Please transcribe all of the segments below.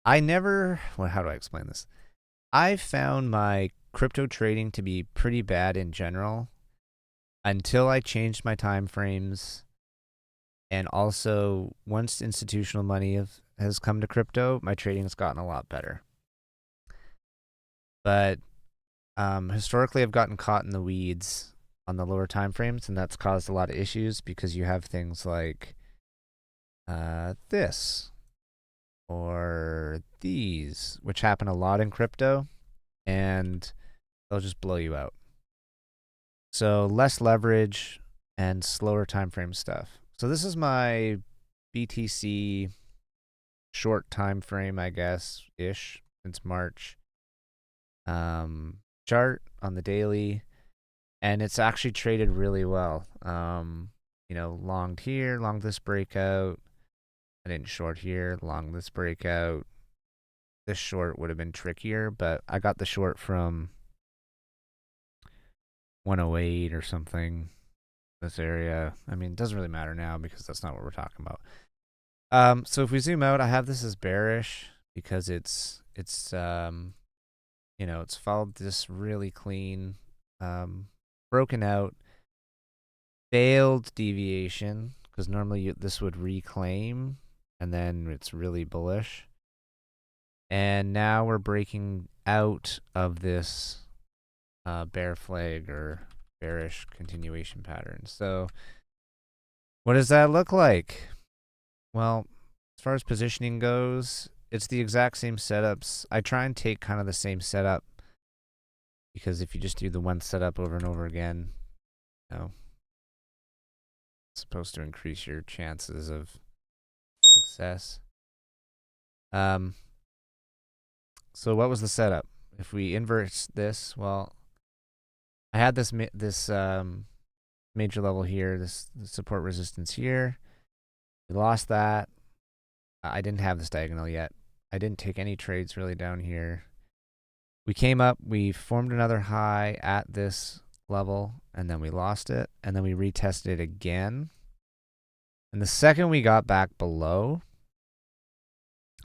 I never, well, how do I explain this? I found my crypto trading to be pretty bad in general until I changed my time frames. And also, once institutional money has come to crypto, my trading has gotten a lot better. But historically, I've gotten caught in the weeds on the lower time frames, and that's caused a lot of issues because you have things like this or these, which happen a lot in crypto, and they'll just blow you out. So less leverage and slower time frame stuff. So this is my BTC short time frame, I guess, ish, since March. Chart on the daily, and it's actually traded really well. Longed here, long this breakout. I didn't short here, long this breakout. This short would have been trickier, but I got the short from 108 or something. This area. I mean, it doesn't really matter now because that's not what we're talking about. So if we zoom out, I have this as bearish because it's followed this really clean, broken out, failed deviation because normally this would reclaim and then it's really bullish. And now we're breaking out of this bear flag or bearish continuation pattern. So what does that look like? Well, as far as positioning goes, it's the exact same setups. I try and take kind of the same setup because if you just do the one setup over and over again, it's supposed to increase your chances of success. So what was the setup? If we invert this, well, I had this major level here, this support resistance here. We lost that. I didn't have this diagonal yet. I didn't take any trades really down here. We came up, we formed another high at this level, and then we lost it, and then we retested it again. And the second we got back below,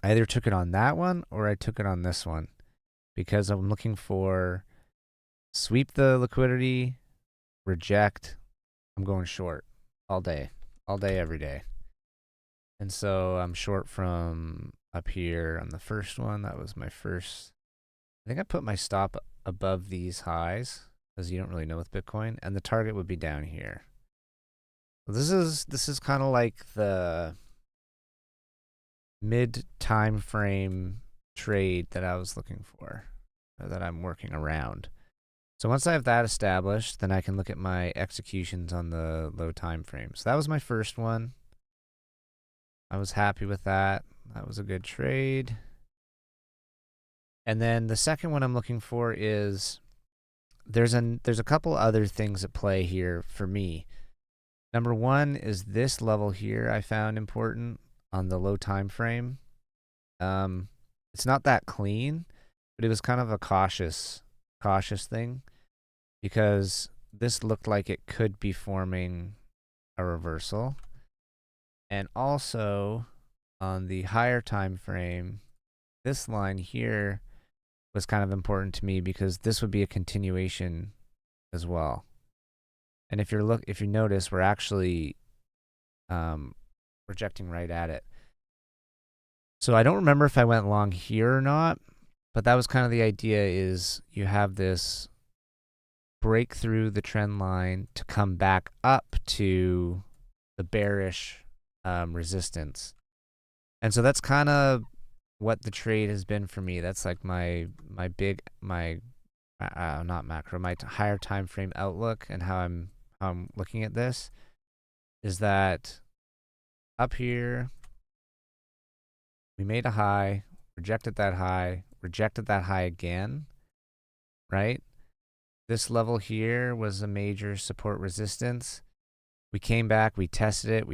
I either took it on that one or I took it on this one because I'm looking for sweep the liquidity, reject. I'm going short all day, every day. And so I'm short from up here on the first one. That was my first. I think I put my stop above these highs because you don't really know with Bitcoin, and the target would be down here. So this is kind of like the mid time frame trade that I was looking for, or that I'm working around. So once I have that established, then I can look at my executions on the low time frame. So that was my first one. I was happy with that. That was a good trade. And then the second one I'm looking for is there's a couple other things at play here for me. Number one is this level here I found important on the low time frame. It's not that clean, but it was kind of a cautious thing because this looked like it could be forming a reversal. And also on the higher time frame, this line here was kind of important to me because this would be a continuation as well. And if you notice, we're actually projecting right at it. So I don't remember if I went long here or not, but that was kind of the idea is you have this break through the trend line to come back up to the bearish resistance. And so that's kind of what the trade has been for me. That's like my not macro, my higher time frame outlook and how I'm looking at this is that up here we made a high, rejected that high again, right? This level here was a major support resistance. We came back, we tested it.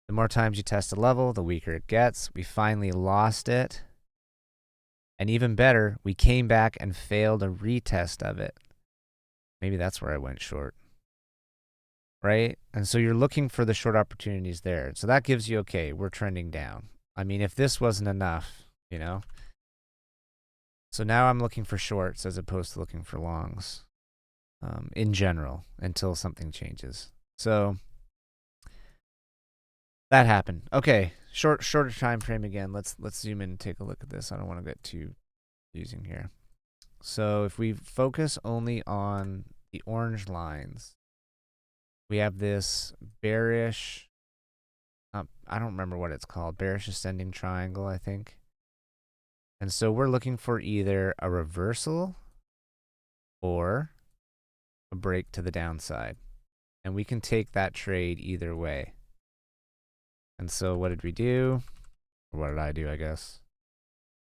The more times you test a level, the weaker it gets. We finally lost it. And even better, we came back and failed a retest of it. Maybe that's where I went short. Right? And so you're looking for the short opportunities there. So that gives you, okay, we're trending down. I mean, if this wasn't enough, you know. So now I'm looking for shorts as opposed to looking for longs, in general, until something changes. So that happened. Okay, shorter time frame again. Let's zoom in and take a look at this. I don't want to get too confusing here. So if we focus only on the orange lines, we have this bearish, I don't remember what it's called, bearish ascending triangle, I think. And so we're looking for either a reversal or a break to the downside. And we can take that trade either way. And so what did we do? Or what did I do, I guess?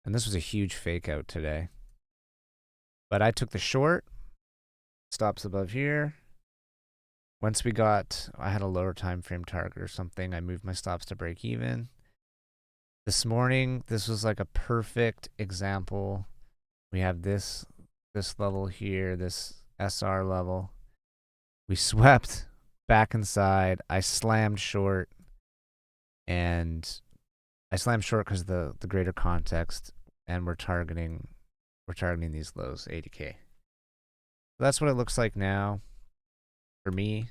And this was a huge fake out today. But I took the short, stops above here. Once we got, I had a lower time frame target or something, I moved my stops to break even. This morning, this was like a perfect example. We have this level here, this SR level. We swept back inside. I slammed short, and I slammed short because of the greater context, and we're targeting these lows, 80K. So that's what it looks like now for me,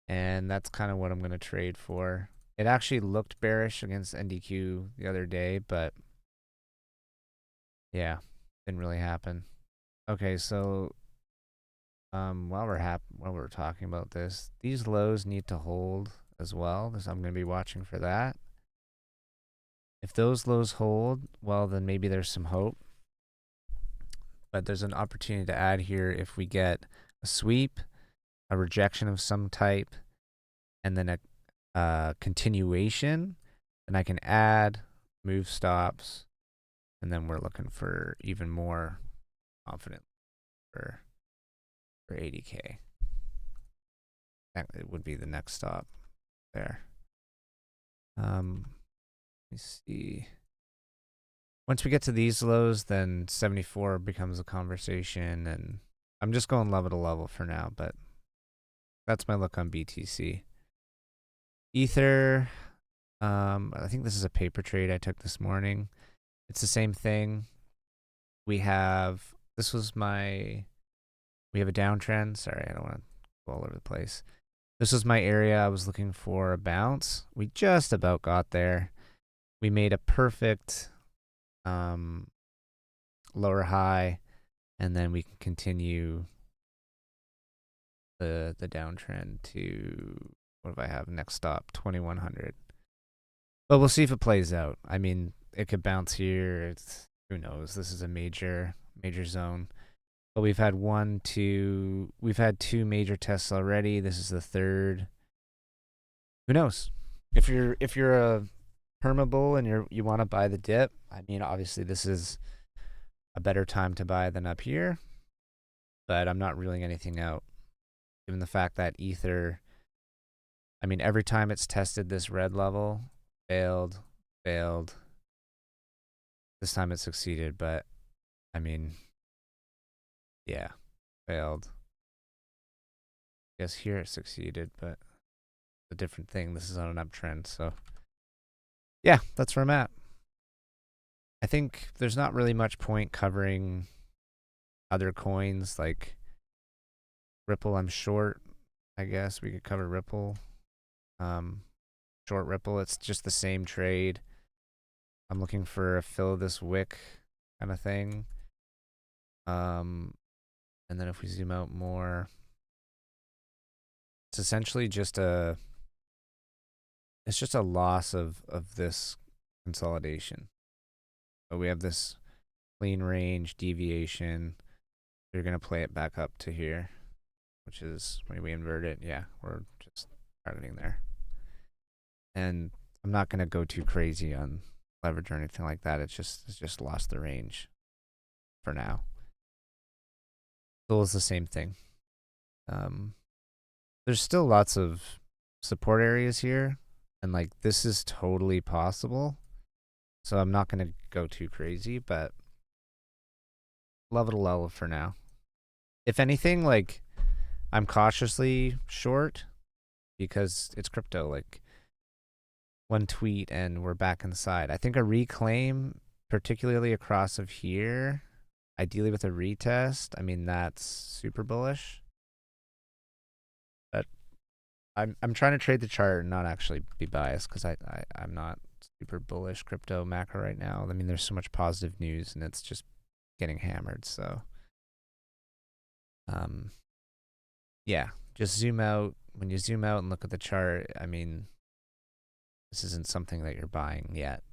and that's kind of what I'm going to trade for. It actually looked bearish against NDQ the other day, but yeah, didn't really happen. Okay, so while we're talking about this, these lows need to hold as well, so I'm going to be watching for that. If those lows hold, well, then maybe there's some hope. But there's an opportunity to add here if we get a sweep, a rejection of some type, and then a continuation, then I can add, move stops, and then we're looking for even more confident for 80K. That it would be the next stop there. Let me see. Once we get to these lows, then 74 becomes a conversation, and I'm just going level to level for now, but that's my look on BTC. Ether, I think this is a paper trade I took this morning. It's the same thing. We have a downtrend. Sorry, I don't want to go all over the place. This was my area. I was looking for a bounce. We just about got there. We made a perfect lower high, and then we can continue the downtrend to, what do I have next stop? 2100. But we'll see if it plays out. I mean, it could bounce here. Who knows? This is a major zone. But we've had two major tests already. This is the third. Who knows? If you're a perma bull and you want to buy the dip, I mean, obviously this is a better time to buy than up here, but I'm not ruling anything out, given the fact that Ether, I mean, every time it's tested this red level, failed. This time it succeeded, but I mean, yeah, failed. I guess here it succeeded, but it's a different thing. This is on an uptrend, so yeah, that's where I'm at. I think there's not really much point covering other coins like Ripple. I'm short. I guess we could cover Ripple. Short Ripple. It's just the same trade. I'm looking for a fill this wick kind of thing. And then if we zoom out more, it's essentially just a loss of this consolidation. But we have this clean range deviation. You're going to play it back up to here, which is when we invert it. Yeah, we're just targeting there. And I'm not going to go too crazy on leverage or anything like that. It's just lost the range for now. Still is the same thing. There's still lots of support areas here, and like this is totally possible. So I'm not going to go too crazy, but level to level for now. If anything, like I'm cautiously short because it's crypto. Like one tweet and we're back inside. I think a reclaim, particularly across of here, ideally with a retest, I mean, that's super bullish. But I'm trying to trade the chart and not actually be biased because I'm not super bullish crypto macro right now. I mean, there's so much positive news and it's just getting hammered. So, yeah, just zoom out. When you zoom out and look at the chart, I mean, this isn't something that you're buying yet.